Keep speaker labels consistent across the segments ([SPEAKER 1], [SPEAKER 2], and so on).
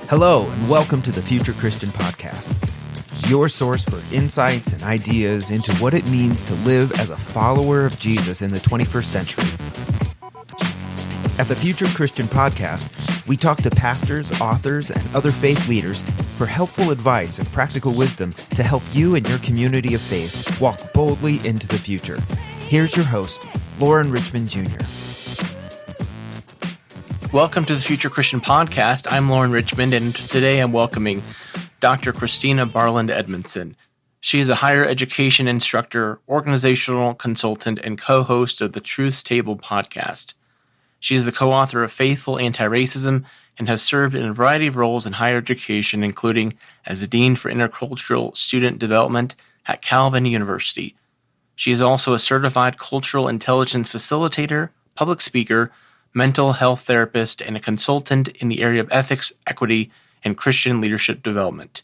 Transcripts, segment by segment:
[SPEAKER 1] Hello, and welcome to the Future Christian Podcast, your source for insights and ideas into what it means to live as a follower of Jesus in the 21st century. At the Future Christian Podcast, we talk to pastors, authors, and other faith leaders for helpful advice and practical wisdom to help you and your community of faith walk boldly into the future. Here's your host, Lauren Richmond Jr.
[SPEAKER 2] Welcome to the Future Christian Podcast. I'm Lauren Richmond, and today I'm welcoming Dr. Christina Barland Edmondson. She is a higher education instructor, organizational consultant, and co-host of the Truth Table podcast. She is the co-author of Faithful AntiRacism and has served in a variety of roles in higher education, including as the Dean for Intercultural Student Development at Calvin University. She is also a certified cultural intelligence facilitator, public speaker, mental health therapist, and a consultant in the area of ethics, equity, and Christian leadership development.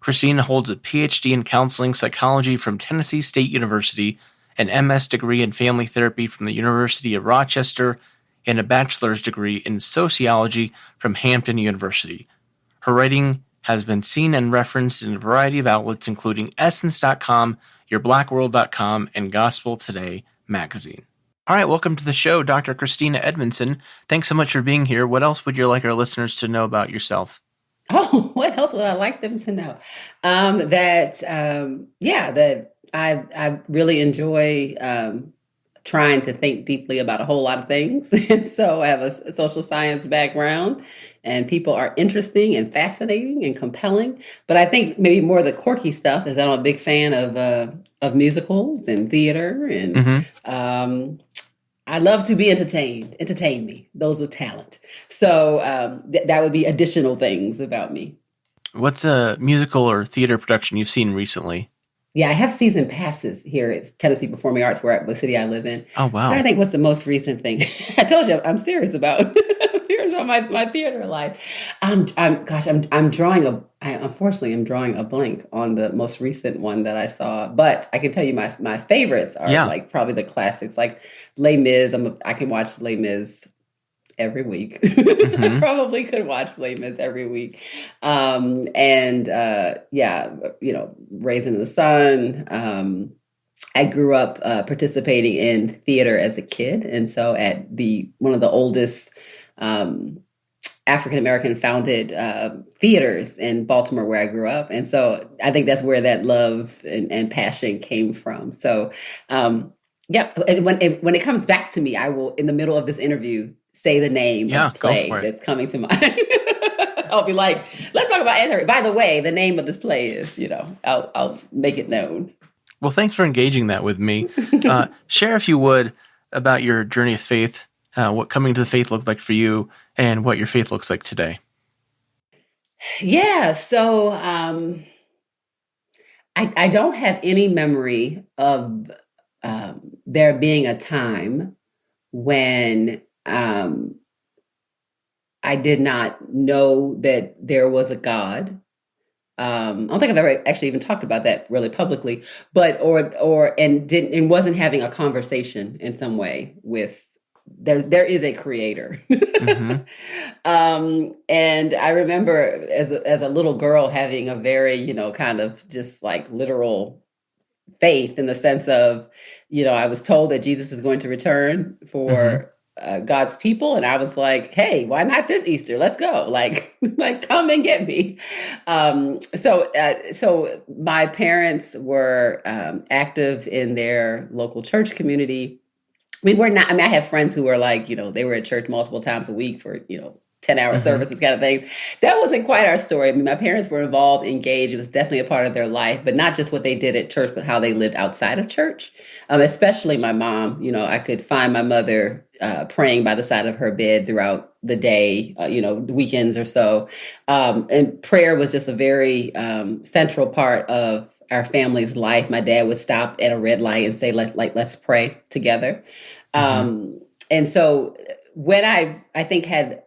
[SPEAKER 2] Christina holds a PhD in counseling psychology from Tennessee State University, an MS degree in family therapy from the University of Rochester, and a bachelor's degree in sociology from Hampton University. Her writing has been seen and referenced in a variety of outlets, including Essence.com, YourBlackWorld.com, and Gospel Today magazine. All right, welcome to the show, Dr. Christina Edmondson. Thanks so much for being here. What else would you like our listeners to know about yourself?
[SPEAKER 3] Oh, what else would I like them to know? That I really enjoy trying to think deeply about a whole lot of things. And so I have a social science background, and people are interesting and fascinating and compelling. But I think maybe more of the quirky stuff is that I'm a big fan of musicals and theater, and I love to be entertained. Entertain me, those with talent. So that would be additional things about me. What's
[SPEAKER 2] a musical or theater production you've seen recently?
[SPEAKER 3] Yeah, I have season passes here at Tennessee Performing Arts, where the city I live in.
[SPEAKER 2] Oh, wow.
[SPEAKER 3] So I think what's the most recent thing? I told you I'm serious about my theater life. I unfortunately am drawing a blank on the most recent one that I saw, but I can tell you my favorites are like probably the classics, like Les Mis. I can watch Les Mis every week. I probably could watch Les Mis every week. Raising the Sun. I grew up participating in theater as a kid. And so at one of the oldest African-American founded theaters in Baltimore, where I grew up. And so I think that's where that love and passion came from. So, and when it comes back to me, I will, in the middle of this interview, say the name of the play that's coming to mind. I'll be like, let's talk about AntiRacism. By the way, the name of this play is, I'll make it known.
[SPEAKER 2] Well, thanks for engaging that with me. Share, if you would, about your journey of faith, what coming to the faith looked like for you, and what your faith looks like today.
[SPEAKER 3] Yeah, so I don't have any memory of there being a time when I did not know that there was a God. I don't think I've ever actually even talked about that really publicly, but wasn't having a conversation in some way with there is a creator. And I remember as a little girl having a very, kind of just like literal faith in the sense of, I was told that Jesus is going to return for God's people. And I was like, hey, why not this Easter? Let's go. Like come and get me. So my parents were active in their local church community. We were not, I have friends who were like, they were at church multiple times a week for, 10-hour services kind of thing. That wasn't quite our story. I mean, my parents were involved, engaged. It was definitely a part of their life, but not just what they did at church, but how they lived outside of church. Especially my mom, I could find my mother praying by the side of her bed throughout the day, weekends or so. And prayer was just a very central part of our family's life. My dad would stop at a red light and say, let's pray together. And so when I think had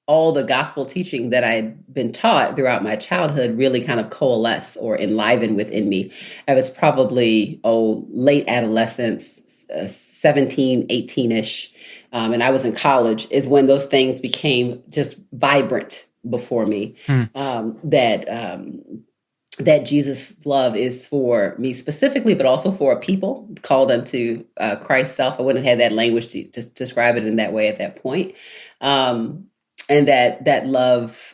[SPEAKER 3] all the gospel teaching that I'd been taught throughout my childhood really kind of coalesce or enliven within me. I was probably, late adolescence, 17, 18-ish, and I was in college, is when those things became just vibrant before me, that Jesus' love is for me specifically, but also for a people called unto Christ's self. I wouldn't have had that language to describe it in that way at that point. And that love,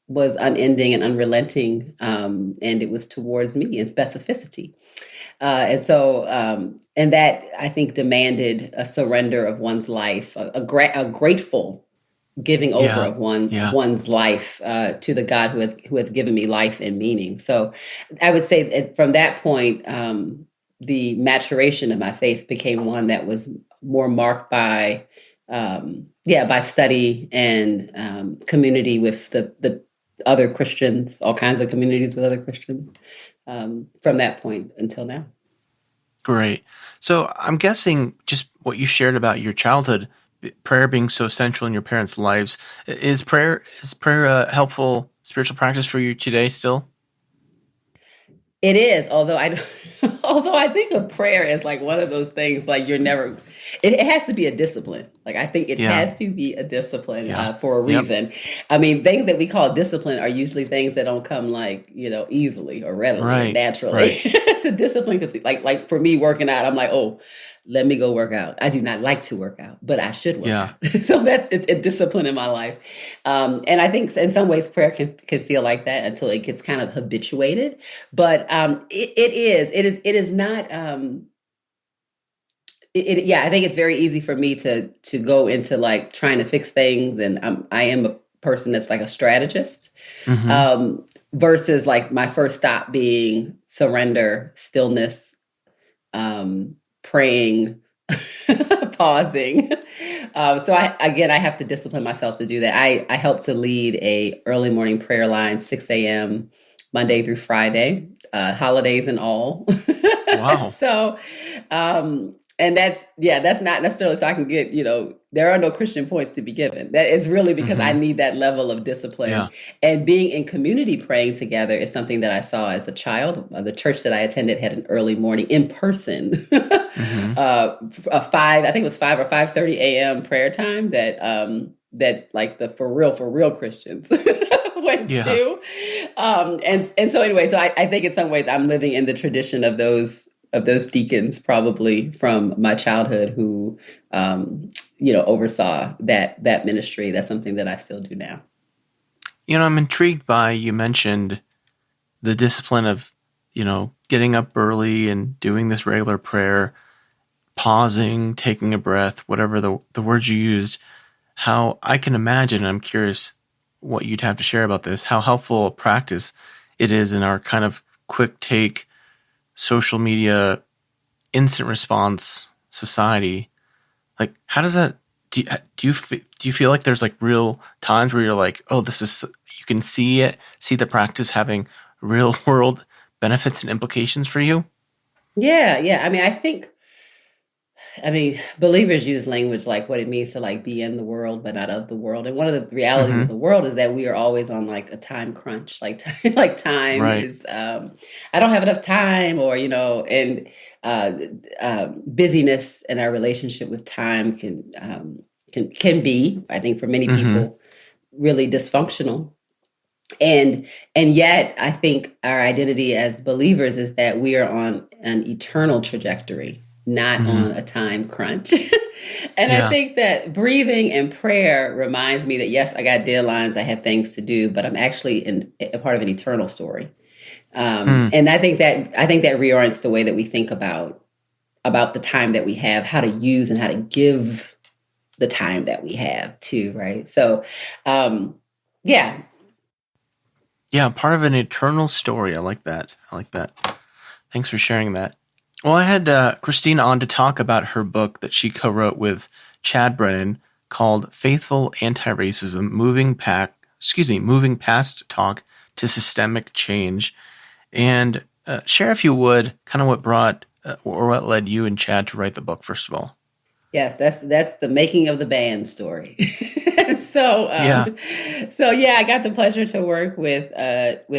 [SPEAKER 3] was unending and unrelenting, and it was towards me in specificity. And that, I think, demanded a surrender of one's life, a grateful giving over of one's life to the God who has given me life and meaning. So I would say that from that point, the maturation of my faith became one that was more marked by study and community with the other Christians, all kinds of communities with other Christians, from that point until now. Great.
[SPEAKER 2] So I'm guessing just what you shared about your childhood, prayer being so central in your parents' lives, is prayer a helpful spiritual practice for you today still?
[SPEAKER 3] It is, although I think of prayer as like one of those things, like it has to be a discipline. Like I think it has to be a discipline for a reason. Yep. I mean, things that we call discipline are usually things that don't come like, easily or readily, or naturally. Right. It's a discipline because like for me working out, I'm like, oh, let me go work out. I do not like to work out, but I should work out. So it's a discipline in my life. And I think in some ways prayer can feel like that until it gets kind of habituated. But it is not, I think it's very easy for me to go into like trying to fix things. And I am a person that's like a strategist, versus like my first stop being surrender, stillness, praying, pausing. So I have to discipline myself to do that. I help to lead a early morning prayer line, 6 a.m. Monday through Friday, holidays and all. Wow. So, and that's not necessarily so I can get, there are no Christian points to be given. That is really because I need that level of discipline. Yeah. And being in community praying together is something that I saw as a child. The church that I attended had an early morning in person, I think it was 5 or 5:30 a.m. prayer time that like the for real Christians went to. And so anyway, so I think in some ways I'm living in the tradition of those deacons, probably from my childhood, who oversaw that ministry. That's something that I still do now.
[SPEAKER 2] I'm intrigued by, you mentioned the discipline of, getting up early and doing this regular prayer, pausing, taking a breath, whatever the words you used. How I can imagine, I'm curious what you'd have to share about this, how helpful a practice it is in our kind of quick take, social media, instant response society. Like, how does that, do you feel like there's like real times where you're like, oh, you can see the practice having real world benefits and implications for you?
[SPEAKER 3] Yeah. I mean, believers use language like what it means to like be in the world, but not of the world. And one of the realities of the world is that we are always on like a time crunch, like time is, I don't have enough time, or, and busyness in our relationship with time can be, I think for many people, really dysfunctional. And yet I think our identity as believers is that we are on an eternal trajectory, not on a time crunch. And I think that breathing and prayer reminds me that, yes, I got deadlines, I have things to do, but I'm actually a part of an eternal story. And I think that reorients the way that we think about the time that we have, how to use and how to give the time that we have too, right? So,
[SPEAKER 2] Yeah, part of an eternal story. I like that. Thanks for sharing that. Well, I had Christina on to talk about her book that she co-wrote with Chad Brennan called Faithful AntiRacism, Moving Past Talk to Systemic Change. And share, if you would, kind of what brought or what led you and Chad to write the book, first of all.
[SPEAKER 3] Yes, that's the making of the band story. So I got the pleasure to work with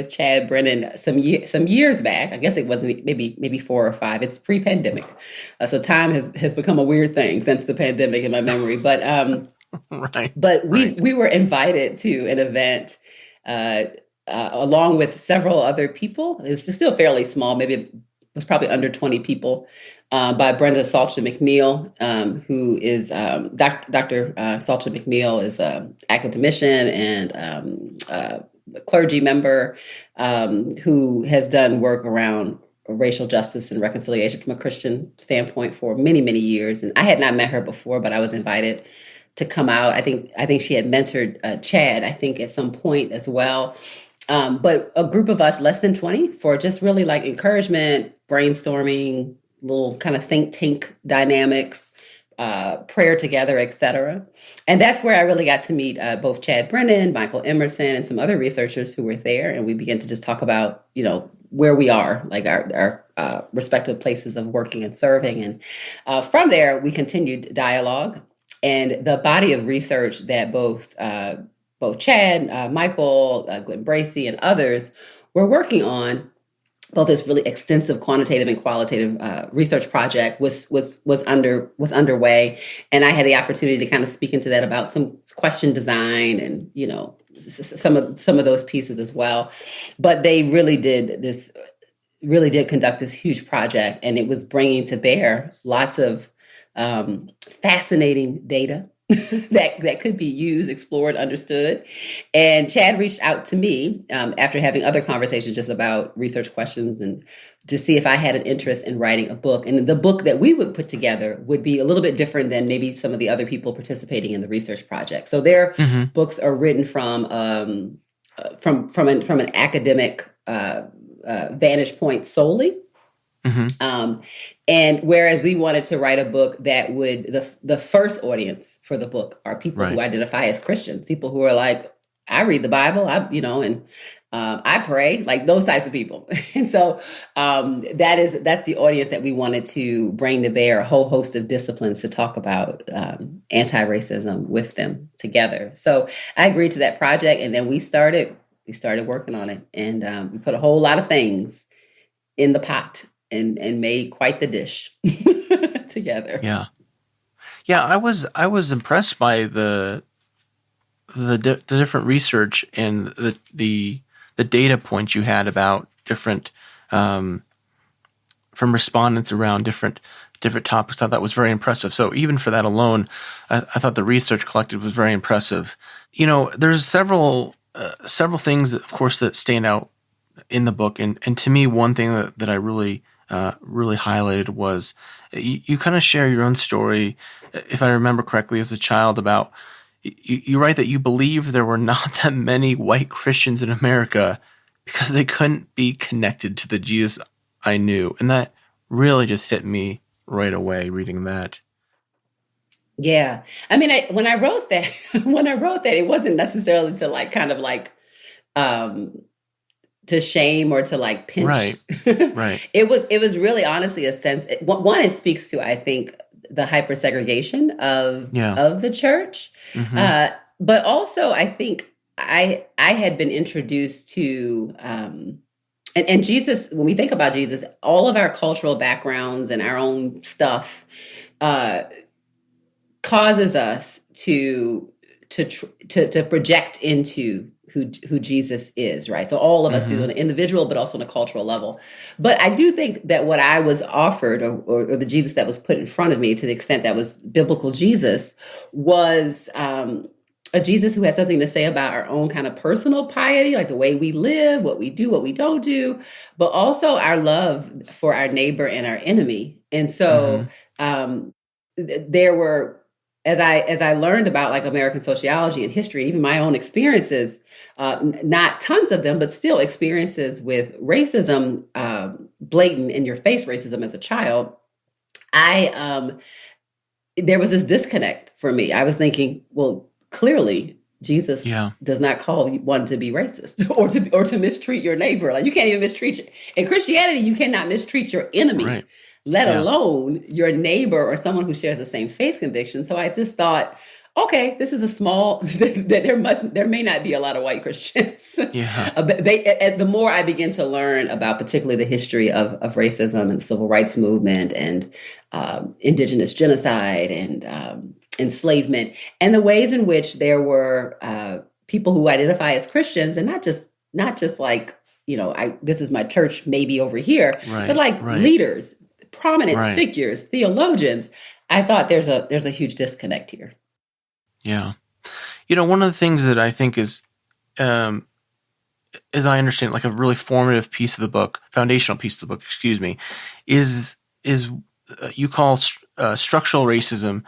[SPEAKER 3] Chad Brennan some years back. I guess it wasn't maybe 4 or 5. It's pre-pandemic, so time has become a weird thing since the pandemic in my memory. But
[SPEAKER 2] Right.
[SPEAKER 3] But we were invited to an event along with several other people. It was still fairly small, maybe it was probably under 20 people, by Brenda Salcha McNeil, who is Dr. Salcha McNeil is an academician and a clergy member who has done work around racial justice and reconciliation from a Christian standpoint for many, many years. And I had not met her before, but I was invited to come out. I think she had mentored Chad, I think, at some point as well. But a group of us, less than 20, for just really like encouragement, brainstorming, little kind of think tank dynamics, prayer together, etc. And that's where I really got to meet both Chad Brennan, Michael Emerson, and some other researchers who were there. And we began to just talk about, where we are, like our respective places of working and serving. And from there, we continued dialogue. And the body of research that both Chad, Michael, Glenn Bracey, and others were working on, both this really extensive quantitative and qualitative research project was underway, and I had the opportunity to kind of speak into that about some question design and some of those pieces as well. But they really did conduct this huge project, and it was bringing to bear lots of fascinating data that could be used, explored, understood. And Chad reached out to me after having other conversations just about research questions and to see if I had an interest in writing a book. And the book that we would put together would be a little bit different than maybe some of the other people participating in the research project. So their books are written from an academic vantage point solely. And whereas we wanted to write a book that would, the first audience for the book are people who identify as Christians, people who are like, I read the Bible, I pray, like those types of people. And so that's the audience that we wanted to bring to bear, a whole host of disciplines to talk about anti-racism with them together. So I agreed to that project, and then we started working on it, and we put a whole lot of things in the pot. And made quite the dish together.
[SPEAKER 2] Yeah. I was impressed by the different research and the data points you had about different from respondents around different topics. I thought that was very impressive. So even for that alone, I thought the research collected was very impressive. There's several things that, of course, that stand out in the book, and to me, one thing that I really highlighted was you kind of share your own story, if I remember correctly, as a child about you write that you believe there were not that many white Christians in America because they couldn't be connected to the Jesus I knew. And that really just hit me right away reading that.
[SPEAKER 3] Yeah. I mean, when I wrote that, it wasn't necessarily to like kind of like to shame or to like pinch. Right. It was really honestly a sense. One, it speaks to, I think, the hypersegregation of the church. But also, I think I had been introduced to, and Jesus, when we think about Jesus, all of our cultural backgrounds and our own stuff causes us to project into who Jesus is, right? So all of us do on an individual, but also on a cultural level. But I do think that what I was offered, or the Jesus that was put in front of me, to the extent that was biblical Jesus, was a Jesus who has something to say about our own kind of personal piety, like the way we live, what we do, what we don't do, but also our love for our neighbor and our enemy. And so there were, as I learned about like American sociology and history, even my own experiences, not tons of them, but still experiences with racism, blatant in your face racism as a child, there was this disconnect for me. I was thinking, well, clearly Jesus does not call one to be racist or to mistreat your neighbor. Like you can't even mistreat in Christianity, you cannot mistreat your enemy. Let alone your neighbor or someone who shares the same faith conviction. So I just thought, okay, this is a small, there may not be a lot of white Christians. The more I begin to learn about particularly the history of racism and the civil rights movement and indigenous genocide and enslavement, and the ways in which there were people who identify as Christians, and not just like, this is my church maybe over here, but like leaders, prominent figures, theologians. I thought there's a huge disconnect here.
[SPEAKER 2] Yeah. One of the things that I think is, as I understand, like a really formative piece of the book, foundational piece of the book, is you call structural racism,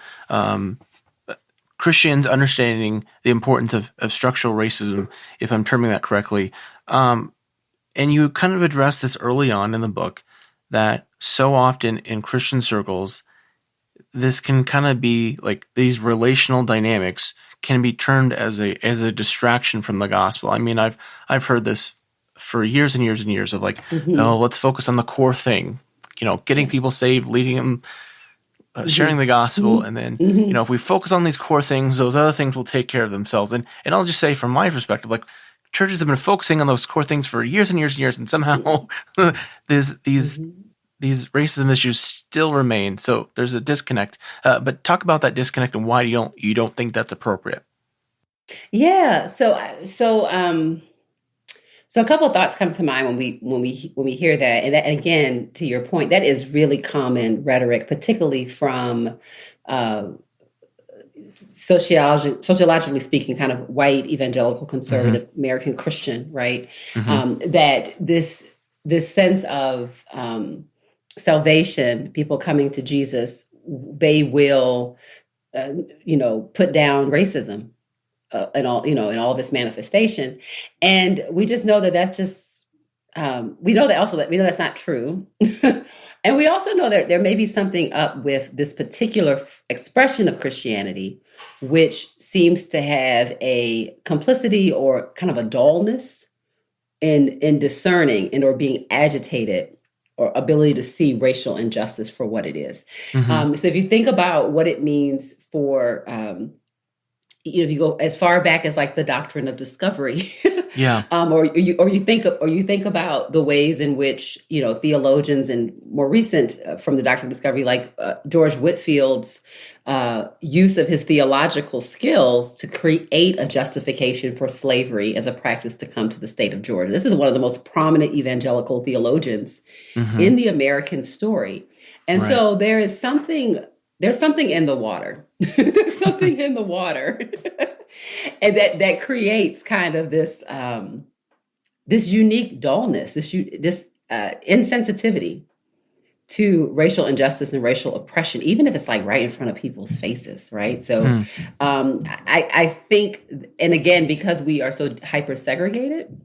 [SPEAKER 2] Christians understanding the importance of structural racism, if I'm terming that correctly. And you kind of address this early on in the book, that so often in Christian circles, this can kind of be like these relational dynamics can be turned as a distraction from the gospel. I mean, I've heard this for years and years and years of like, let's focus on the core thing, getting people saved, leading them, sharing the gospel. And then, if we focus on these core things, those other things will take care of themselves. And I'll just say from my perspective, like churches have been focusing on those core things for years and years and years. And somehow these racism issues still remain. So there's a disconnect. But talk about that disconnect and why you don't think that's appropriate.
[SPEAKER 3] Yeah. So a couple of thoughts come to mind when we hear that. And that, again, to your point, that is really common rhetoric, particularly from sociologically speaking, kind of white evangelical conservative American Christian, right? That this sense of salvation, people coming to Jesus, they will, put down racism and all, in all of its manifestation. And we just know that that's just, we know that's not true. And we also know that there may be something up with this particular expression of Christianity, which seems to have a complicity or kind of a dullness in discerning and or being agitated, or ability to see racial injustice for what it is. So if you think about what it means for, if you go as far back as like the doctrine of discovery, or you think about the ways in which theologians and more recent from the doctrine of discovery, like George Whitfield's use of his theological skills to create a justification for slavery as a practice to come to the state of Georgia. This is one of the most prominent evangelical theologians in the American story. And so there's something in the water. There's something in the water. And that creates kind of this this unique dullness, this insensitivity to racial injustice and racial oppression, even if it's like right in front of people's faces, right? So I think, and again, because we are so hyper-segregated,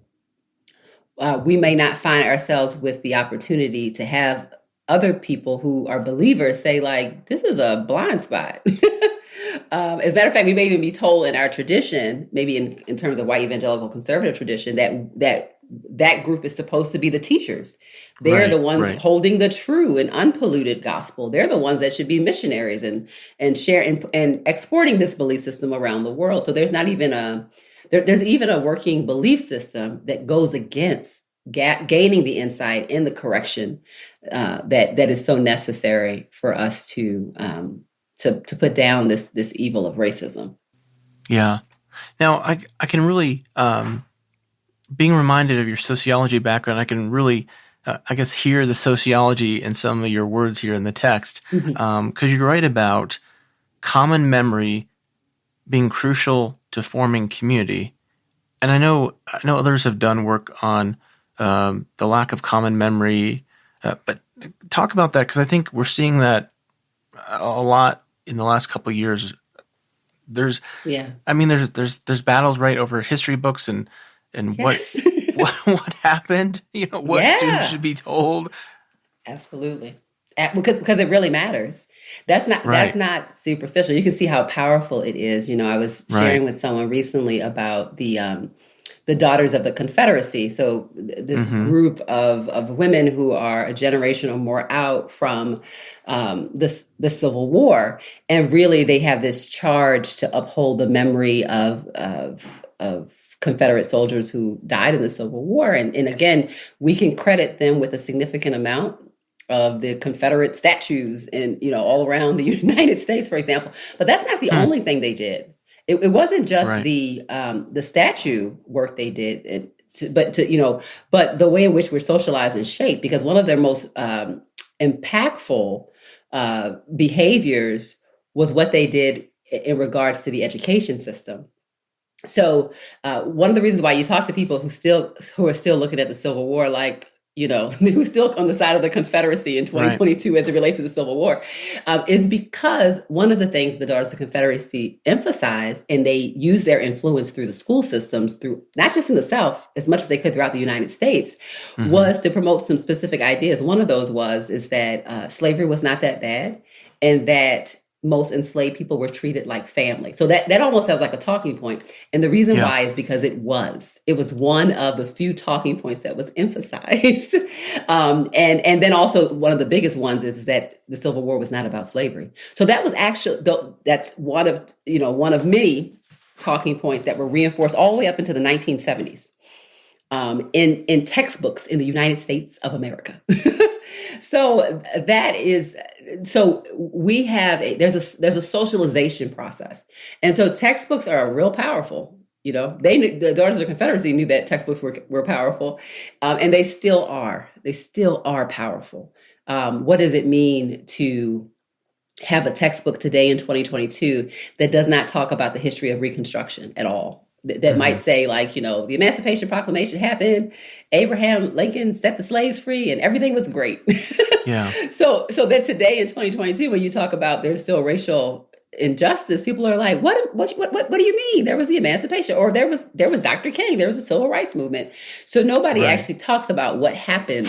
[SPEAKER 3] we may not find ourselves with the opportunity to have other people who are believers say like, this is a blind spot. As a matter of fact, we may even be told in our tradition, maybe in terms of white evangelical conservative tradition, that group is supposed to be the teachers. They're the ones holding the true and unpolluted gospel. They're the ones that should be missionaries and share and exporting this belief system around the world. So there's not even there's even a working belief system that goes against gaining the insight and the correction that is so necessary for us to put down this evil of racism.
[SPEAKER 2] Yeah. Now I can really, being reminded of your sociology background, I can really, I guess, hear the sociology in some of your words here in the text, because you write about common memory being crucial to forming community. And I know others have done work on the lack of common memory, but talk about that, because I think we're seeing that a lot in the last couple of years. There's battles right over history books and yes. what happened, what students should be told.
[SPEAKER 3] Absolutely. Because it really matters. That's not superficial. You can see how powerful it is. I was sharing with someone recently about the Daughters of the Confederacy. So this group of women who are a generation or more out from the Civil War, and really they have this charge to uphold the memory of Confederate soldiers who died in the Civil War. And again, we can credit them with a significant amount of the Confederate statues and, all around the United States, for example. But that's not the only thing they did. It wasn't just the statue work they did, but the way in which we're socialized and shaped, because one of their most impactful behaviors was what they did in regards to the education system. So one of the reasons why you talk to people who are still looking at the Civil War, like, who's still on the side of the Confederacy in 2022 as it relates to the Civil War, is because one of the things the Daughters of the Confederacy emphasized, and they used their influence through the school systems, through not just in the South, as much as they could throughout the United States, was to promote some specific ideas. One of those is that slavery was not that bad, and that most enslaved people were treated like family. So that almost sounds like a talking point. And the reason why is because it was one of the few talking points that was emphasized. And then also one of the biggest ones is that the Civil War was not about slavery. So that was that's one of many talking points that were reinforced all the way up into the 1970s in textbooks in the United States of America. So we have there's a socialization process. And so textbooks are real powerful. The Daughters of the Confederacy knew that textbooks were powerful, and they still are. They still are powerful. What does it mean to have a textbook today in 2022 that does not talk about the history of Reconstruction at all? That might say, like, the Emancipation Proclamation happened, Abraham Lincoln set the slaves free, and everything was great.
[SPEAKER 2] Yeah.
[SPEAKER 3] So that today in 2022, when you talk about there's still racial injustice, people are like, what do you mean? There was the emancipation, or there was Dr. King, there was a civil rights movement. So nobody actually talks about what happened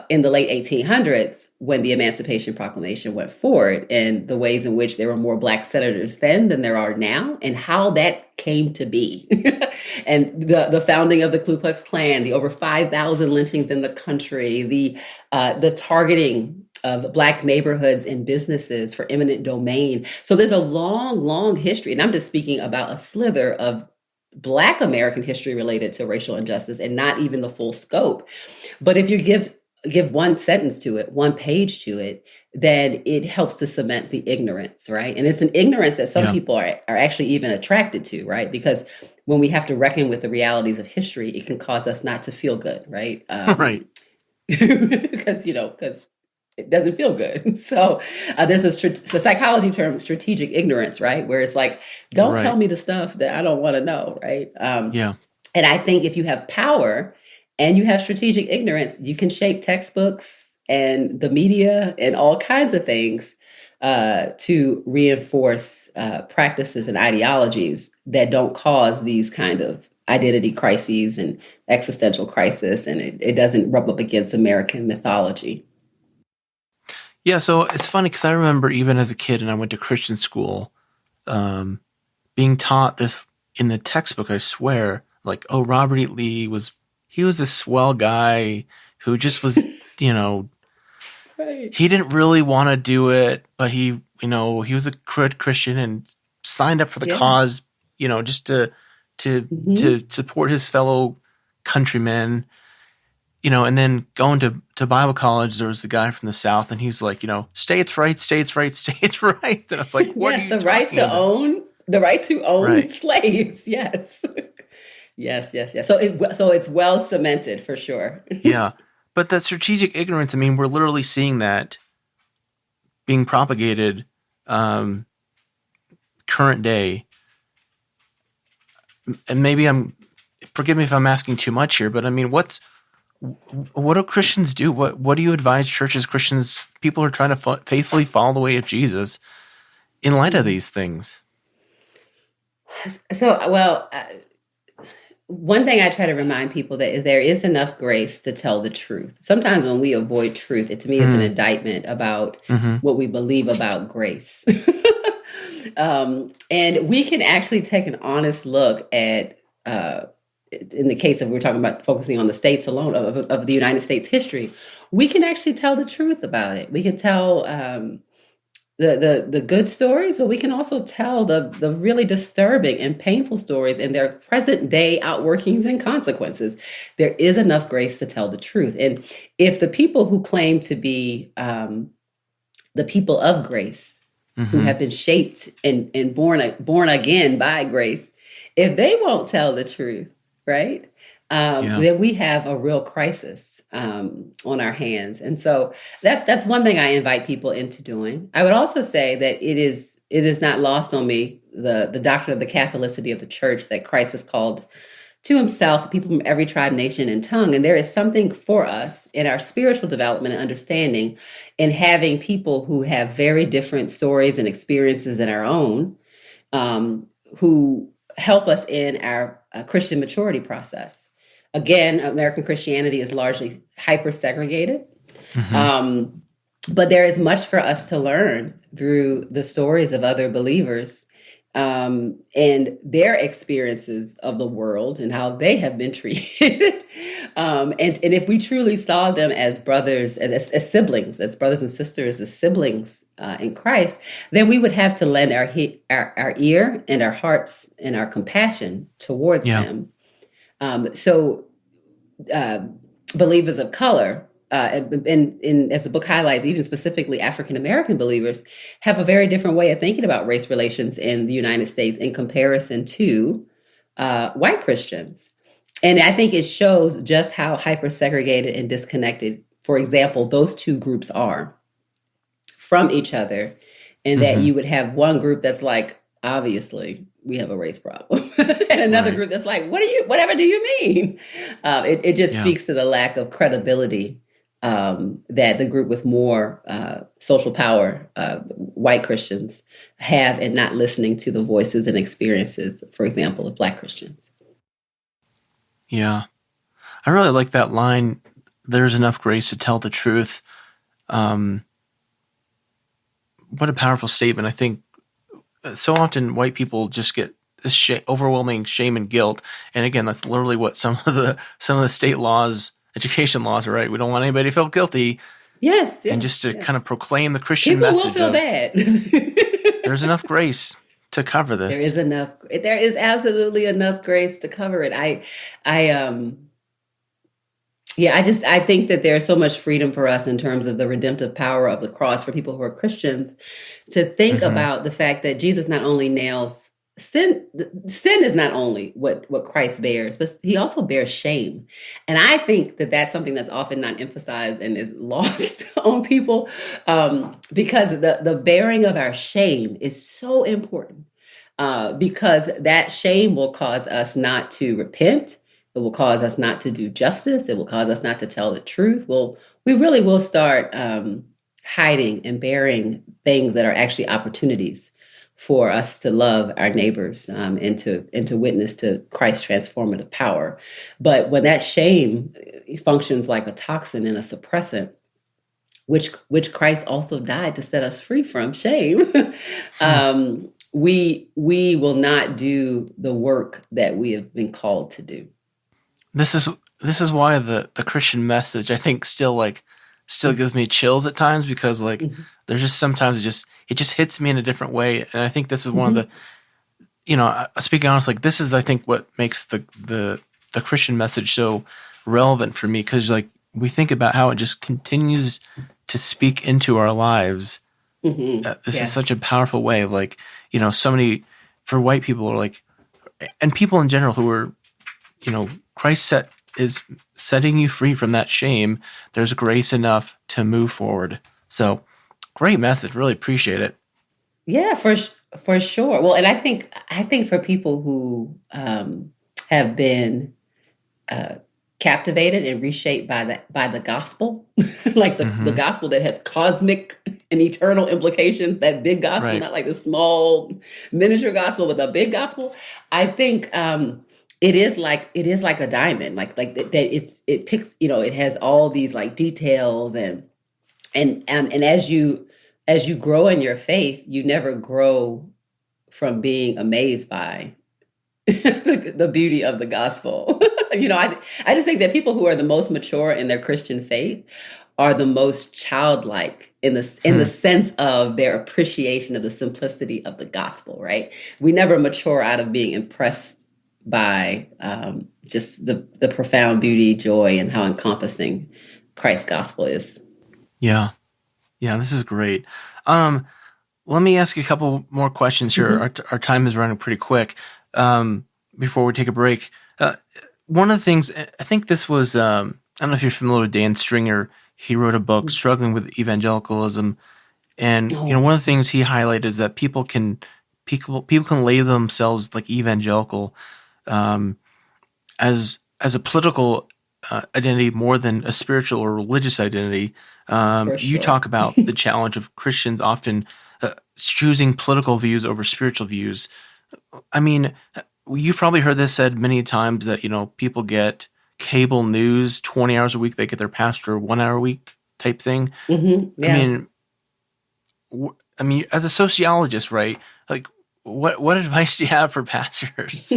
[SPEAKER 3] in the late 1800s when the Emancipation Proclamation went forward, and the ways in which there were more Black senators then than there are now, and how that came to be. And the founding of the Ku Klux Klan, the over 5,000 lynchings in the country, the targeting of Black neighborhoods and businesses for eminent domain. So there's a long, long history, and I'm just speaking about a slither of Black American history related to racial injustice, and not even the full scope. But if you give one sentence to it, one page to it, then it helps to cement the ignorance, right? And it's an ignorance that some people are actually even attracted to, right? Because when we have to reckon with the realities of history, it can cause us not to feel good, right?
[SPEAKER 2] Right.
[SPEAKER 3] Because it doesn't feel good. So there's a psychology term, strategic ignorance, right? Where it's like, don't tell me the stuff that I don't want to know, right? And I think if you have power and you have strategic ignorance, you can shape textbooks and the media and all kinds of things to reinforce practices and ideologies that don't cause these kind of identity crises and existential crisis, and it doesn't rub up against American mythology.
[SPEAKER 2] Yeah, so it's funny because I remember even as a kid, and I went to Christian school, being taught this in the textbook, I swear, like, oh, Robert E. Lee was a swell guy who just was, he didn't really want to do it, but he was a Christian and signed up for the cause, just to support his fellow countrymen. And then going to Bible college, there was the guy from the South, and he's like, states' rights, states' rights, states' rights. And I was like, what are you talking about?
[SPEAKER 3] The right to own slaves. Yes. Yes. So it's well cemented for sure.
[SPEAKER 2] Yeah. But that strategic ignorance, I mean, we're literally seeing that being propagated current day. And maybe forgive me if I'm asking too much here, but I mean, what do Christians do? What do you advise churches, Christians, people who are trying to faithfully follow the way of Jesus in light of these things?
[SPEAKER 3] So, one thing I try to remind people that there is enough grace to tell the truth. Sometimes when we avoid truth, it to me is an indictment about what we believe about grace. And we can actually take an honest look at, in the case of we're talking about focusing on the states alone of the United States history, we can actually tell the truth about it. We can tell the good stories, but we can also tell the really disturbing and painful stories and their present day outworkings and consequences. There is enough grace to tell the truth. And if the people who claim to be the people of grace, who have been shaped and born again by grace, if they won't tell the truth, right? Then we have a real crisis on our hands. And so that's one thing I invite people into doing. I would also say that it is not lost on me, the doctrine of the Catholicity of the church, that Christ has called to himself people from every tribe, nation, and tongue. And there is something for us in our spiritual development and understanding in having people who have very different stories and experiences than our own, who help us in our Christian maturity process. Again, American Christianity is largely hyper-segregated, but there is much for us to learn through the stories of other believers and their experiences of the world and how they have been treated. And if we truly saw them as brothers, as siblings, as brothers and sisters, as siblings in Christ, then we would have to lend our ear and our hearts and our compassion towards them. So believers of color, and as the book highlights, even specifically African-American believers, have a very different way of thinking about race relations in the United States in comparison to white Christians. And I think it shows just how hyper-segregated and disconnected, for example, those two groups are from each other, and that you would have one group that's like, obviously, we have a race problem. And another group that's like, whatever do you mean? It just speaks to the lack of credibility that the group with more social power, white Christians, have in not listening to the voices and experiences, for example, of Black Christians.
[SPEAKER 2] Yeah. I really like that line, there's enough grace to tell the truth. What a powerful statement. I think so often white people just get this overwhelming shame and guilt, and again, that's literally what some of the state laws, education laws, are. Right, we don't want anybody to feel guilty.
[SPEAKER 3] Yes,
[SPEAKER 2] and just to kind of proclaim the Christian
[SPEAKER 3] people
[SPEAKER 2] message.
[SPEAKER 3] People will feel bad.
[SPEAKER 2] There's enough grace to cover this.
[SPEAKER 3] There is absolutely enough grace to cover it. I think that there's so much freedom for us in terms of the redemptive power of the cross for people who are Christians to think about the fact that Jesus not only nails sin is not only what Christ bears, but he also bears shame. And I think that that's something that's often not emphasized and is lost on people because the bearing of our shame is so important because that shame will cause us not to repent. It will cause us not to do justice. It will cause us not to tell the truth. We really will start hiding and bearing things that are actually opportunities for us to love our neighbors and to witness to Christ's transformative power. But when that shame functions like a toxin and a suppressant, which Christ also died to set us free from shame, we will not do the work that we have been called to do.
[SPEAKER 2] This is why the Christian message, I think, still gives me chills at times, because there's just sometimes it just hits me in a different way. And I think this is one of the, speaking honestly, this is, I think, what makes the Christian message so relevant for me, because we think about how it just continues to speak into our lives. This is such a powerful way of so many, for white people are and people in general who are, Christ is setting you free from that shame. There's grace enough to move forward. So great message. Really appreciate it.
[SPEAKER 3] Yeah, for sure. Well, and I think for people who have been captivated and reshaped by the gospel, the gospel that has cosmic and eternal implications, that big gospel, not like the small miniature gospel, but the big gospel. I think it is like a diamond, that it picks, it has all these details and as you grow in your faith, you never grow from being amazed by the beauty of the gospel. I just think that people who are the most mature in their Christian faith are the most childlike in the sense of their appreciation of the simplicity of the gospel, right? We never mature out of being impressed by just the profound beauty, joy, and how encompassing Christ's gospel is.
[SPEAKER 2] Yeah. Yeah, this is great. Let me ask you a couple more questions here. Our time is running pretty quick before we take a break. One of the things, I think this was, I don't know if you're familiar with Dan Stringer. He wrote a book, Struggling with Evangelicalism. And one of the things he highlighted is that people can label themselves like evangelical as a political identity more than a spiritual or religious identity. You talk about the challenge of Christians often choosing political views over spiritual views. I mean, you've probably heard this said many times that, people get cable news 20 hours a week. They get their pastor 1 hour a week type thing.
[SPEAKER 3] Mm-hmm. Yeah.
[SPEAKER 2] I mean, as a sociologist, right? Like, what advice do you have for pastors?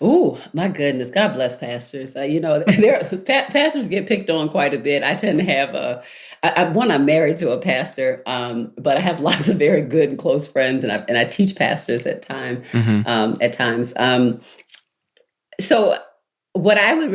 [SPEAKER 3] Oh, my goodness. God bless pastors. Pastors get picked on quite a bit. I tend to have I'm married to a pastor, but I have lots of very good and close friends, and I teach pastors at times. So what I would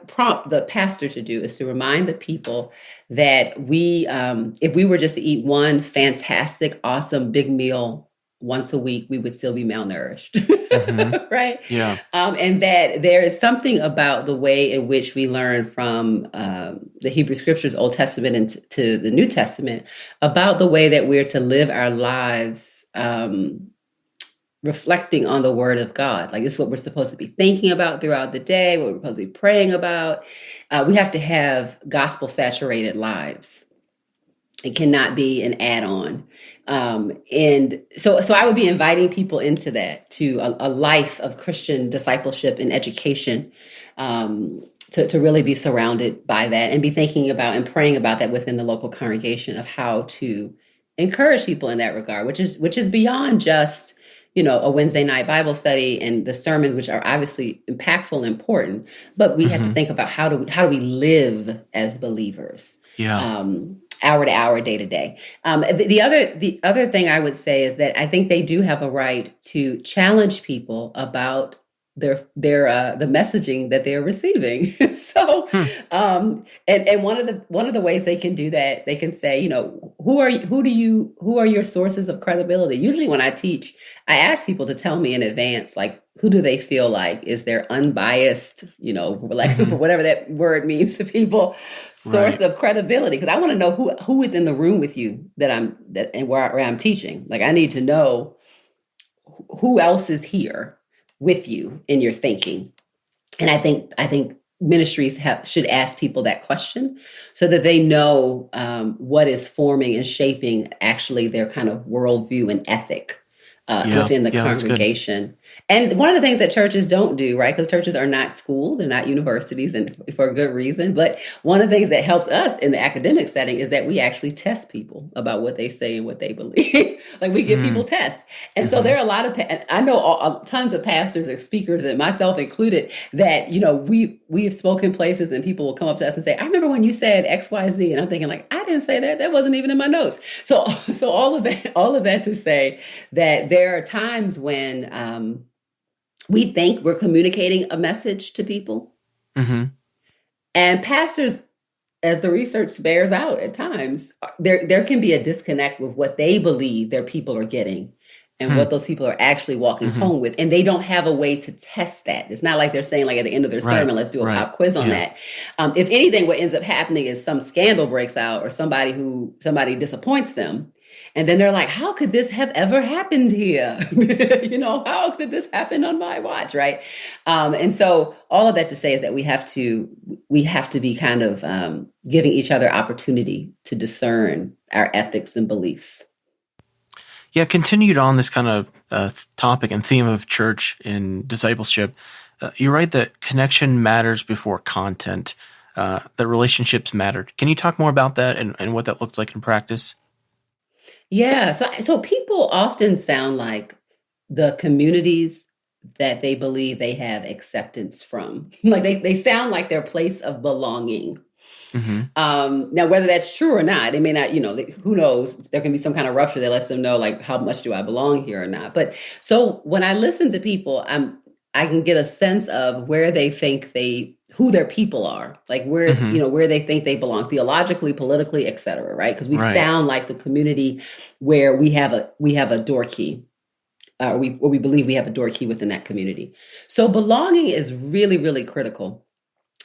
[SPEAKER 3] prompt the pastor to do is to remind the people that if we were just to eat one fantastic, awesome, big meal once a week, we would still be malnourished, right?
[SPEAKER 2] Yeah.
[SPEAKER 3] And that there is something about the way in which we learn from the Hebrew Scriptures, Old Testament and to the New Testament, about the way that we're to live our lives reflecting on the Word of God. Like, this is what we're supposed to be thinking about throughout the day, what we're supposed to be praying about. We have to have gospel-saturated lives. It cannot be an add-on. And so I would be inviting people into that, to a life of Christian discipleship and education, to really be surrounded by that and be thinking about and praying about that within the local congregation of how to encourage people in that regard, which is beyond just, a Wednesday night Bible study and the sermons, which are obviously impactful and important, but we have to think about how do we live as believers.
[SPEAKER 2] Yeah.
[SPEAKER 3] Hour to hour, day to day. The other thing I would say is that I think they do have a right to challenge people about the messaging that they're receiving. So, and one of the ways they can do that, they can say, who are your sources of credibility? Usually when I teach, I ask people to tell me in advance, like, who do they feel like is their unbiased, whatever that word means to people, source of credibility. Because I want to know who is in the room with you and where I'm teaching. Like, I need to know who else is here with you in your thinking. And I think ministries should ask people that question so that they know what is forming and shaping actually their kind of worldview and ethic within the congregation. And one of the things that churches don't do, right? Because churches are not schools, they're not universities, and for a good reason. But one of the things that helps us in the academic setting is that we actually test people about what they say and what they believe. Like, we give people tests. And so there are a lot of, I know tons of pastors or speakers, and myself included, that, we have spoken places and people will come up to us and say, I remember when you said X, Y, Z. And I'm thinking, like, I didn't say that. That wasn't even in my notes. So all of that to say that there are times when we think we're communicating a message to people. And pastors, as the research bears out at times, there can be a disconnect with what they believe their people are getting and what those people are actually walking home with. And they don't have a way to test that. It's not like they're saying, like, at the end of their sermon, let's do a pop quiz on that. If anything, what ends up happening is some scandal breaks out or somebody disappoints them. And then they're like, how could this have ever happened here? How could this happen on my watch, right? And so all of that to say is that we have to be kind of giving each other opportunity to discern our ethics and beliefs.
[SPEAKER 2] Yeah, continued on this kind of topic and theme of church and discipleship, you're right that connection matters before content, that relationships matter. Can you talk more about that and what that looks like in practice?
[SPEAKER 3] Yeah. So people often sound like the communities that they believe they have acceptance from. Like they sound like their place of belonging. Now, whether that's true or not, they may not, who knows? There can be some kind of rupture that lets them know, like, how much do I belong here or not? But so when I listen to people, I can get a sense of where they think who their people are, like where, where they think they belong theologically, politically, et cetera, right? Because we sound like the community where we have a door key. We believe we have a door key within that community. So belonging is really, really critical.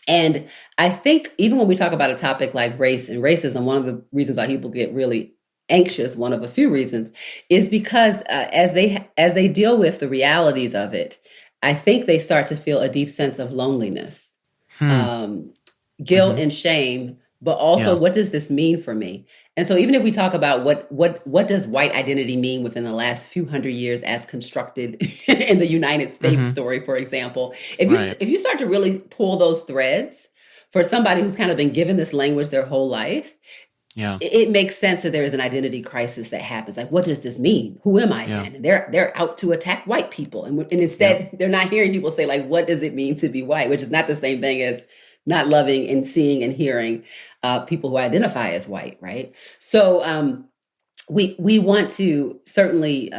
[SPEAKER 3] And I think even when we talk about a topic like race and racism, one of the reasons why people get really anxious, one of a few reasons, is because as they deal with the realities of it, I think they start to feel a deep sense of loneliness, guilt and shame, but also what does this mean for me? And so even if we talk about what does white identity mean within the last few hundred years as constructed in the United States story, for example, if you start to really pull those threads for somebody who's kind of been given this language their whole life, it makes sense that there is an identity crisis that happens. Like, what does this mean? Who am I then? And they're out to attack white people. And instead, they're not hearing people say, like, what does it mean to be white? Which is not the same thing as not loving and seeing and hearing people who identify as white, right? So we want to certainly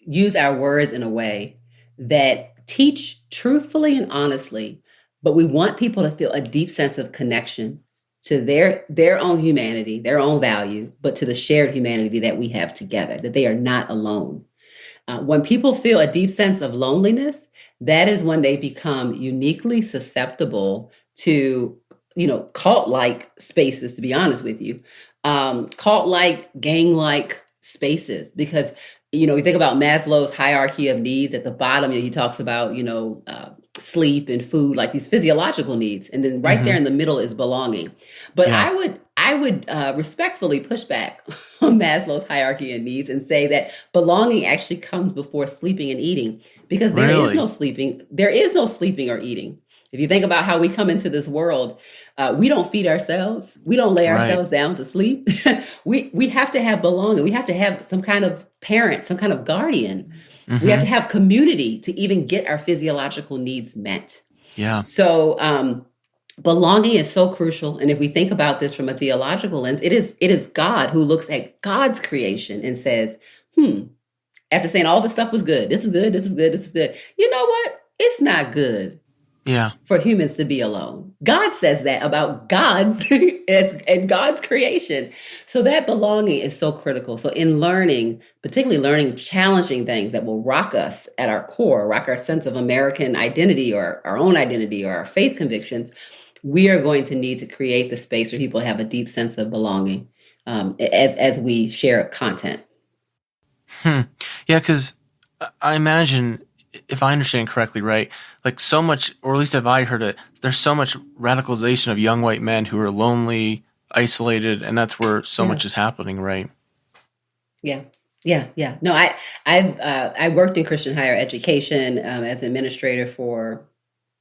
[SPEAKER 3] use our words in a way that teach truthfully and honestly, but we want people to feel a deep sense of connection to their own humanity, their own value, but to the shared humanity that we have together, that they are not alone. When people feel a deep sense of loneliness, that is when they become uniquely susceptible to, cult-like spaces, to be honest with you, cult-like, gang-like spaces, because, you think about Maslow's hierarchy of needs. At the bottom, he talks about, sleep and food, like these physiological needs. And then right there in the middle is belonging. But I would respectfully push back on Maslow's hierarchy of needs and say that belonging actually comes before sleeping and eating, because there is no sleeping. There is no sleeping or eating. If you think about how we come into this world, we don't feed ourselves. We don't lay ourselves down to sleep. We have to have belonging. We have to have some kind of parent, some kind of guardian. We have to have community to even get our physiological needs met. Yeah. So belonging is so crucial. And if we think about this from a theological lens, it is God who looks at God's creation and says, after saying all the stuff was good, this is good, this is good, this is good. You know what? It's not good. For humans to be alone. God says that about God's and God's creation. So that belonging is so critical. So in learning, particularly learning challenging things that will rock us at our core, rock our sense of American identity or our own identity or our faith convictions, we are going to need to create the space where people have a deep sense of belonging as we share content.
[SPEAKER 2] Yeah, because I imagine, if I understand correctly, right, like so much, or at least if I heard it, there's so much radicalization of young white men who are lonely, isolated, and that's where so much is happening, right? Yeah.
[SPEAKER 3] No, I worked in Christian higher education as an administrator for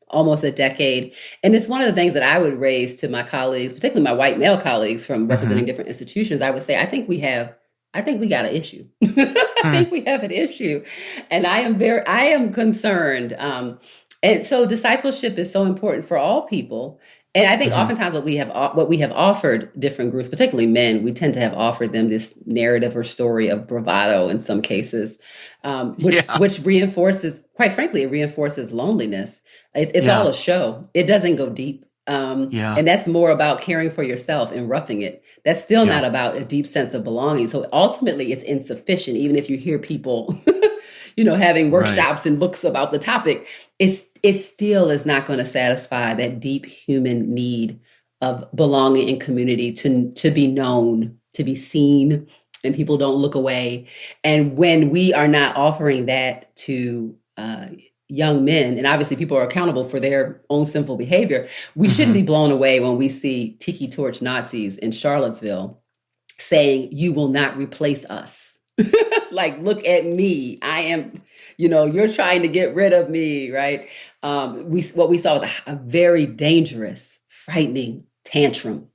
[SPEAKER 3] almost a decade. And it's one of the things that I would raise to my colleagues, particularly my white male colleagues from representing different institutions. I would say, I think we got an issue. I think we have an issue. And I am concerned. And so discipleship is so important for all people. And I think oftentimes what we have offered different groups, particularly men, we tend to have offered them this narrative or story of bravado in some cases, which reinforces, quite frankly, it reinforces loneliness. It's all a show. It doesn't go deep. And that's more about caring for yourself and roughing it. That's still not about a deep sense of belonging. So ultimately it's insufficient, even if you hear people, having workshops and books about the topic, it still is not going to satisfy that deep human need of belonging and community, to be known, to be seen, and people don't look away. And when we are not offering that to young men, and obviously people are accountable for their own sinful behavior, we shouldn't be blown away when we see tiki torch Nazis in Charlottesville saying, "You will not replace us." Like, look at me. I am, you're trying to get rid of me, right? What we saw was a very dangerous, frightening tantrum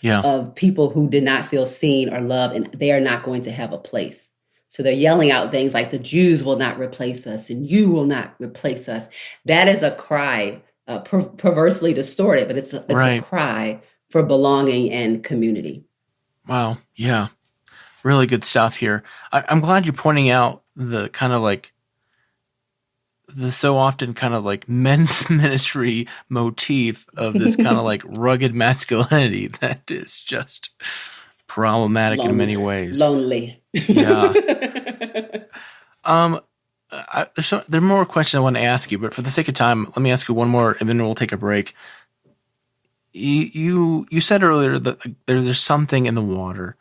[SPEAKER 3] of people who did not feel seen or loved, and they are not going to have a place. So they're yelling out things like the Jews will not replace us and you will not replace us. That is a cry, perversely distorted, but it's a cry for belonging and community.
[SPEAKER 2] Wow. Yeah. Really good stuff here. I'm glad you're pointing out the kind of like the so often kind of like men's ministry motif of this kind of like rugged masculinity that is just problematic in many ways.
[SPEAKER 3] Lonely.
[SPEAKER 2] Yeah. There are more questions I want to ask you, but for the sake of time, let me ask you one more, and then we'll take a break. You said earlier that there's something in the water.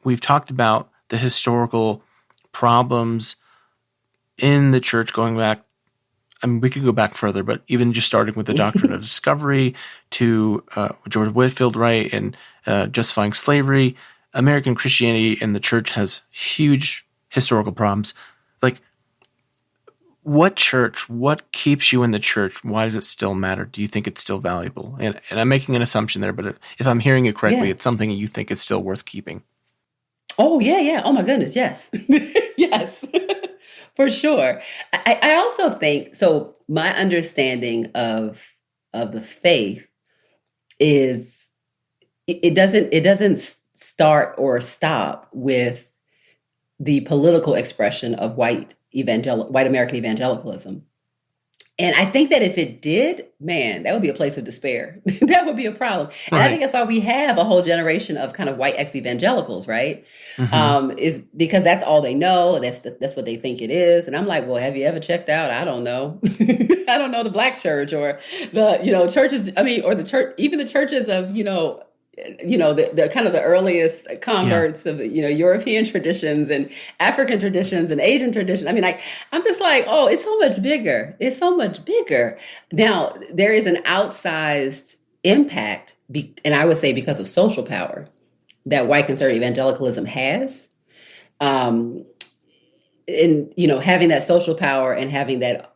[SPEAKER 2] We've talked about the historical problems in the church going back. I mean, we could go back further, but even just starting with the doctrine of discovery to George Whitefield, right, and justifying slavery, American Christianity and the church has huge historical problems. Like, what church, what keeps you in the church? Why does it still matter? Do you think it's still valuable? And I'm making an assumption there, but if I'm hearing it correctly, it's something you think is still worth keeping.
[SPEAKER 3] Oh, yeah. Oh, my goodness. Yes. Yes, for sure. I also think, so my understanding of the faith is it doesn't start or stop with the political expression of white American evangelicalism. And I think that if it did, man, that would be a place of despair. That would be a problem. And I think that's why we have a whole generation of kind of white ex-evangelicals, right? Is because that's all they know. That's what they think it is. And I'm like, well, have you ever checked out? I don't know. I don't know the Black church or the, churches. I mean, or the church, even the churches of, the kind of the earliest converts of, European traditions and African traditions and Asian traditions. I mean, I'm just like, oh, it's so much bigger. It's so much bigger. Now, there is an outsized impact, and I would say because of social power, that white conservative evangelicalism has. And, having that social power and having that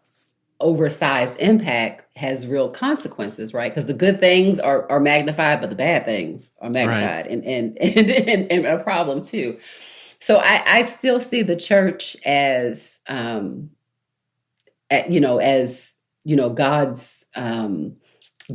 [SPEAKER 3] oversized impact has real consequences, right? Because the good things are magnified, but the bad things are magnified and a problem too. So I still see the church as, God's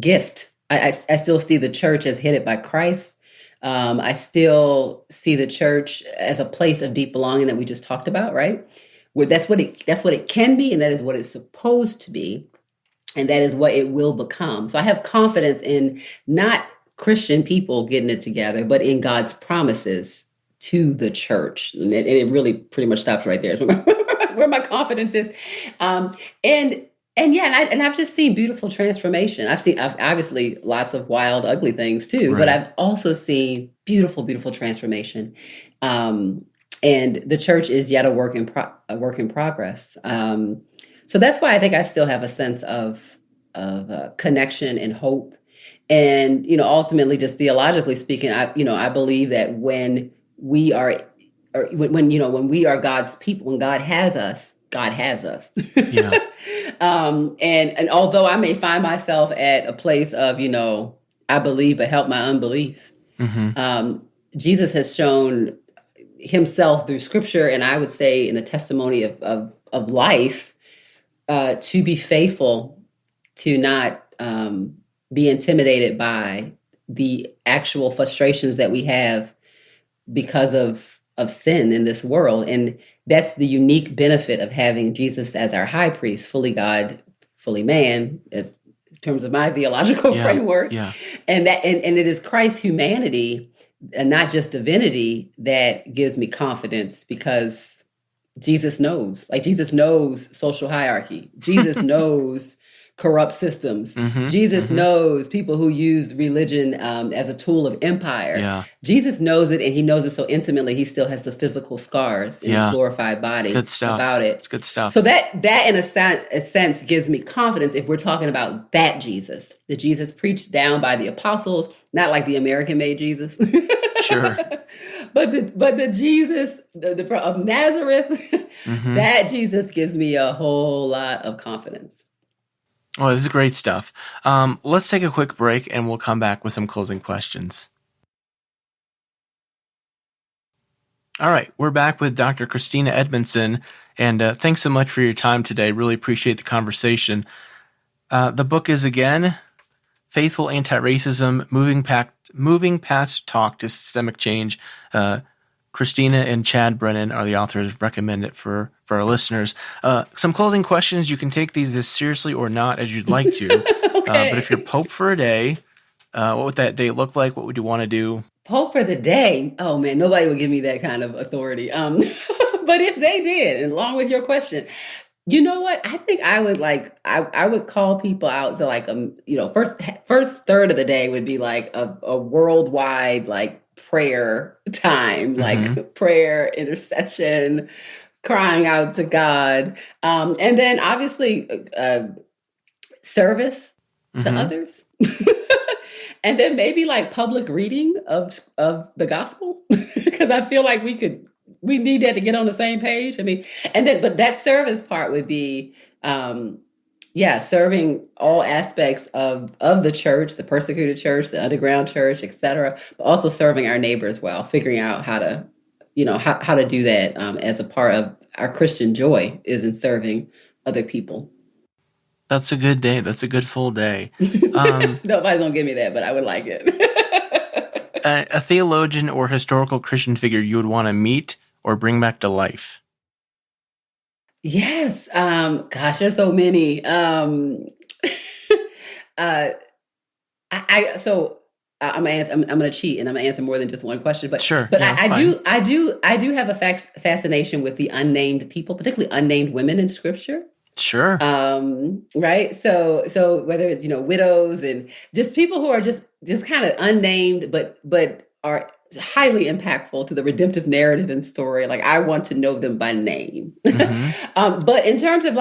[SPEAKER 3] gift. I still see the church as headed by Christ. I still see the church as a place of deep belonging that we just talked about, right? Where that's what it can be, and that is what it's supposed to be, and that is what it will become. So I have confidence in not Christian people getting it together, but in God's promises to the church. And it really pretty much stops right there. Where my confidence is. And I've just seen beautiful transformation. I've obviously lots of wild, ugly things too, but I've also seen beautiful, beautiful transformation. And the church is yet a work in progress. So that's why I think I still have a sense of connection and hope. And, ultimately, just theologically speaking, I believe that when we are God's people, when God has us, God has us. Yeah. And although I may find myself at a place of, I believe, but help my unbelief, Jesus has shown himself through scripture, and I would say in the testimony of life, to be faithful, to not be intimidated by the actual frustrations that we have because of sin in this world. And that's the unique benefit of having Jesus as our high priest, fully God, fully man, in terms of my theological framework. Yeah. And it is Christ's humanity and not just divinity that gives me confidence, because Jesus knows social hierarchy. Jesus knows corrupt systems. Jesus knows people who use religion as a tool of empire. Yeah. Jesus knows it, and he knows it so intimately, he still has the physical scars in his glorified body about it.
[SPEAKER 2] It's good stuff.
[SPEAKER 3] So that in a sense gives me confidence if we're talking about that Jesus, the Jesus preached down by the apostles, not like the American-made Jesus.
[SPEAKER 2] Sure.
[SPEAKER 3] But the Jesus of Nazareth, that Jesus gives me a whole lot of confidence.
[SPEAKER 2] Well, this is great stuff. Let's take a quick break, and we'll come back with some closing questions. All right, we're back with Dr. Christina Edmondson, and thanks so much for your time today. Really appreciate the conversation. The book is, again, Faithful Anti-Racism, Moving Past Talk to Systemic Change. Christina and Chad Brennan are the authors. Recommend it for our listeners. Some closing questions. You can take these as seriously or not as you'd like to.
[SPEAKER 3] Okay.
[SPEAKER 2] But if you're Pope for a day, what would that day look like? What would you want to do?
[SPEAKER 3] Pope for the day. Oh man, nobody would give me that kind of authority. But if they did, and along with your question, you know what? I think I would I would call people out to first third of the day would be like a worldwide prayer time, prayer, intercession, crying out to God. And then obviously service to others. And then maybe public reading of the gospel, because I feel like we need that to get on the same page. I mean, but that service part would be, serving all aspects of the church, the persecuted church, the underground church, et cetera, but also serving our neighbors well, figuring out how to do that as a part of our Christian joy is in serving other people.
[SPEAKER 2] That's a good day. That's a good full day.
[SPEAKER 3] Nobody's gonna give me that, but I would like it.
[SPEAKER 2] A theologian or historical Christian figure you would want to meet or bring back to life?
[SPEAKER 3] Yes. Gosh, there's so many. I'm gonna cheat and I'm gonna answer more than just one question. But
[SPEAKER 2] sure.
[SPEAKER 3] But
[SPEAKER 2] yeah,
[SPEAKER 3] I do have a fascination with the unnamed people, particularly unnamed women in Scripture.
[SPEAKER 2] Sure.
[SPEAKER 3] Right. So whether it's, widows and just people who are just kind of unnamed, but are highly impactful to the redemptive narrative and story. I want to know them by name. But in terms of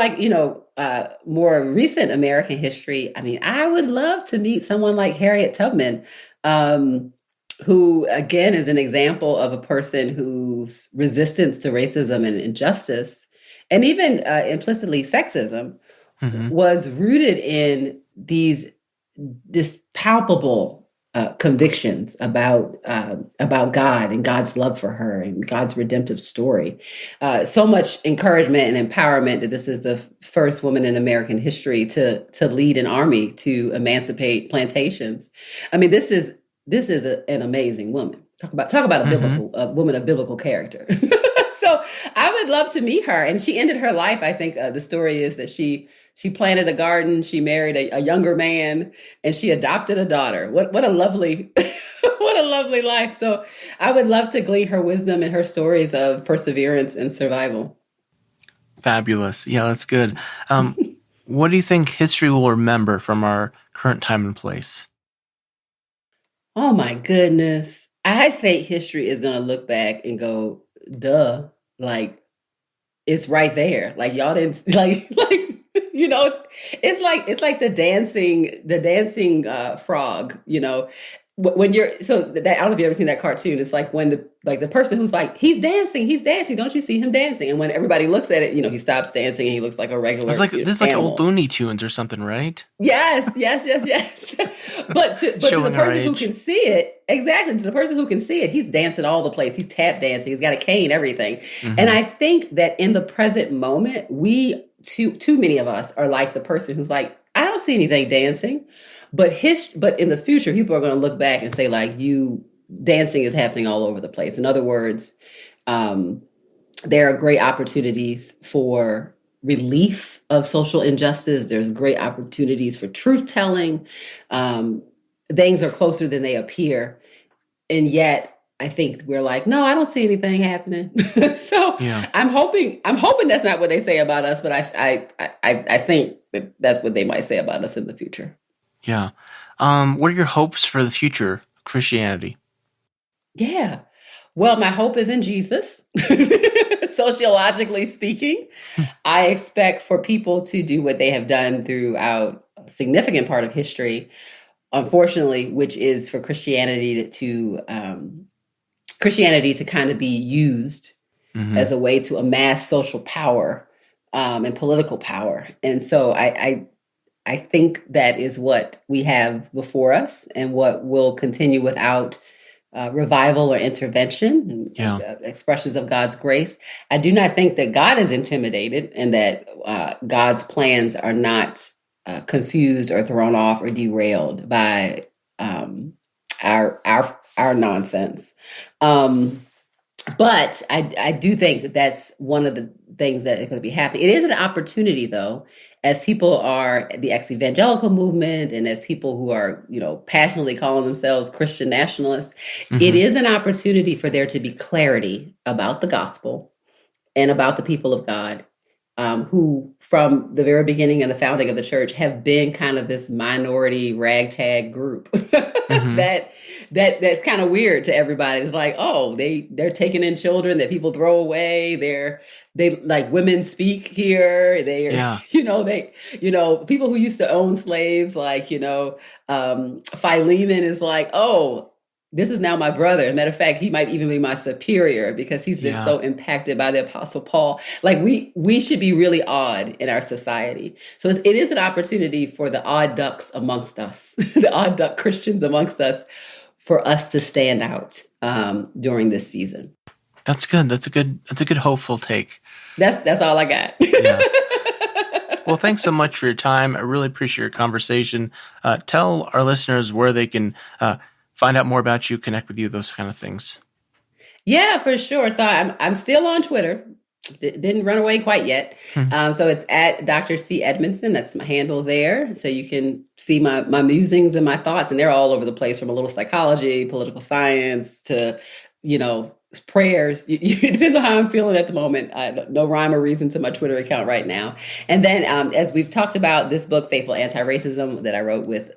[SPEAKER 3] more recent American history, I mean, I would love to meet someone like Harriet Tubman, who again is an example of a person whose resistance to racism and injustice, and even implicitly sexism, was rooted in these palpable convictions about God and God's love for her and God's redemptive story. So much encouragement and empowerment that this is the first woman in American history to lead an army to emancipate plantations. I mean, this is an amazing woman. Talk about a woman of biblical character. So I would love to meet her. And she ended her life. I think the story is that she planted a garden, she married a younger man, and she adopted a daughter. What a lovely, what a lovely life. So I would love to glean her wisdom and her stories of perseverance and survival.
[SPEAKER 2] Fabulous. Yeah, that's good. What do you think history will remember from our current time and place?
[SPEAKER 3] Oh my goodness. I think history is going to look back and go, duh, it's right there. Y'all didn't it's like the dancing frog, when you're, so that, I don't know if you've ever seen that cartoon. It's like when the person who's he's dancing. Don't you see him dancing? And when everybody looks at it, he stops dancing and he looks like a regular.
[SPEAKER 2] It's like this is like old Looney Tunes or something, right?
[SPEAKER 3] Yes. But to the person who can see it, exactly, to the person who can see it, he's dancing all the place. He's tap dancing. He's got a cane, everything. And I think that in the present moment, too many of us are like the person who's like, I don't see anything dancing. But in the future, people are going to look back and say, dancing is happening all over the place. In other words, there are great opportunities for relief of social injustice. There's great opportunities for truth telling. Things are closer than they appear. And yet, I think we're no, I don't see anything happening. So yeah. I'm hoping that's not what they say about us, but I think that's what they might say about us in the future.
[SPEAKER 2] Yeah. What are your hopes for the future of Christianity?
[SPEAKER 3] Yeah. Well, my hope is in Jesus. Sociologically speaking, I expect for people to do what they have done throughout a significant part of history, unfortunately, which is for Christianity to kind of be used as a way to amass social power and political power. And so I think that is what we have before us and what will continue without revival or intervention, expressions of God's grace. I do not think that God is intimidated and that God's plans are not confused or thrown off or derailed by our nonsense. But I do think that that's one of the things that is going to be happening. It is an opportunity, though, as people are the ex-evangelical movement and as people who are, passionately calling themselves Christian nationalists, it is an opportunity for there to be clarity about the gospel and about the people of God, who from the very beginning and the founding of the church have been kind of this minority ragtag group that's kind of weird to everybody. It's like, oh, they're taking in children that people throw away. They like women speak here. People who used to own slaves, like, Philemon is like, oh, this is now my brother. As a matter of fact, he might even be my superior because he's been so impacted by the Apostle Paul. Like we should be really odd in our society. So it is an opportunity for the odd ducks amongst us, the odd duck Christians amongst us, for us to stand out during this season.
[SPEAKER 2] That's good. That's a good hopeful take.
[SPEAKER 3] That's all I got.
[SPEAKER 2] Yeah. Well, thanks so much for your time. I really appreciate your conversation. Tell our listeners where they can find out more about you, connect with you, those kind of things.
[SPEAKER 3] Yeah, for sure. So I'm still on Twitter. Didn't run away quite yet. So it's at Dr. C. Edmondson. That's my handle there. So you can see my musings and my thoughts, and they're all over the place, from a little psychology, political science to, prayers. It depends on how I'm feeling at the moment. No rhyme or reason to my Twitter account right now. And then as we've talked about, this book, Faithful AntiRacism, that I wrote with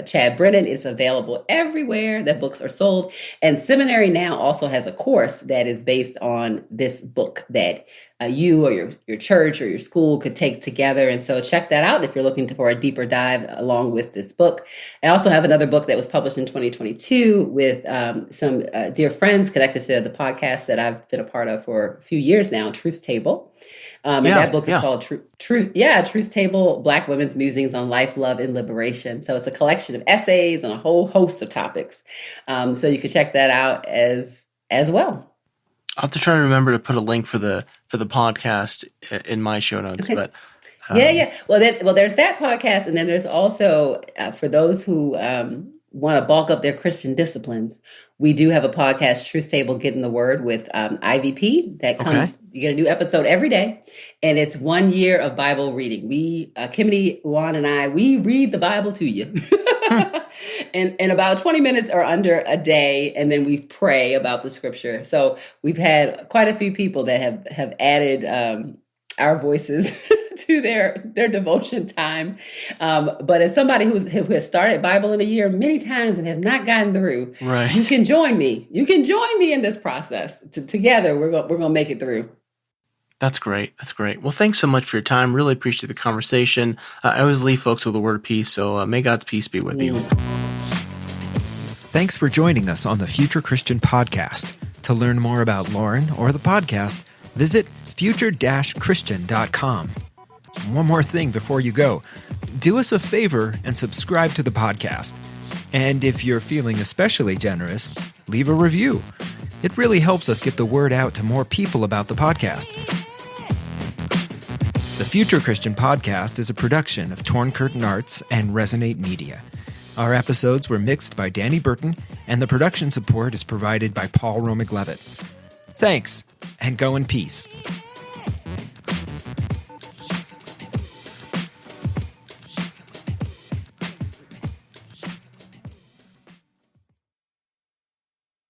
[SPEAKER 3] Chad Brennan, is available everywhere that books are sold. And Seminary Now also has a course that is based on this book that you or your church or your school could take together. And so check that out if you're looking for a deeper dive along with this book. I also have another book that was published in 2022 with some dear friends connected to the podcast that I've been a part of for a few years now, Truth Table. And that book is called Truth Table, Black Women's Musings on Life, Love, and Liberation. So it's a collection of essays on a whole host of topics. So you can check that out as well.
[SPEAKER 2] I'll have to try to remember to put a link for the podcast in my show notes.
[SPEAKER 3] Okay. But Well, there's that podcast, and then there's also for those who want to bulk up their Christian disciplines, we do have a podcast, Truth Table, Getting the Word, with IVP that comes. Okay. You get a new episode every day, and it's 1 year of Bible reading. We, Kimberly, Juan, and I, we read the Bible to you. And about 20 minutes or under a day, and then we pray about the scripture. So we've had quite a few people that have added our voices to their devotion time. But as somebody who has started Bible in a year many times and have not gotten through, right, you can join me. You can join me in this process. Together, we're going to make it through.
[SPEAKER 2] That's great. That's great. Well, thanks so much for your time. Really appreciate the conversation. I always leave folks with a word of peace, so may God's peace be with you.
[SPEAKER 1] Thanks for joining us on the Future Christian Podcast. To learn more about Lauren or the podcast, visit future-christian.com. One more thing before you go. Do us a favor and subscribe to the podcast. And if you're feeling especially generous, leave a review. It really helps us get the word out to more people about the podcast. The Future Christian Podcast is a production of Torn Curtain Arts and Resonate Media. Our episodes were mixed by Danny Burton, and the production support is provided by Paul Romig-Levitt. Thanks, and go in peace.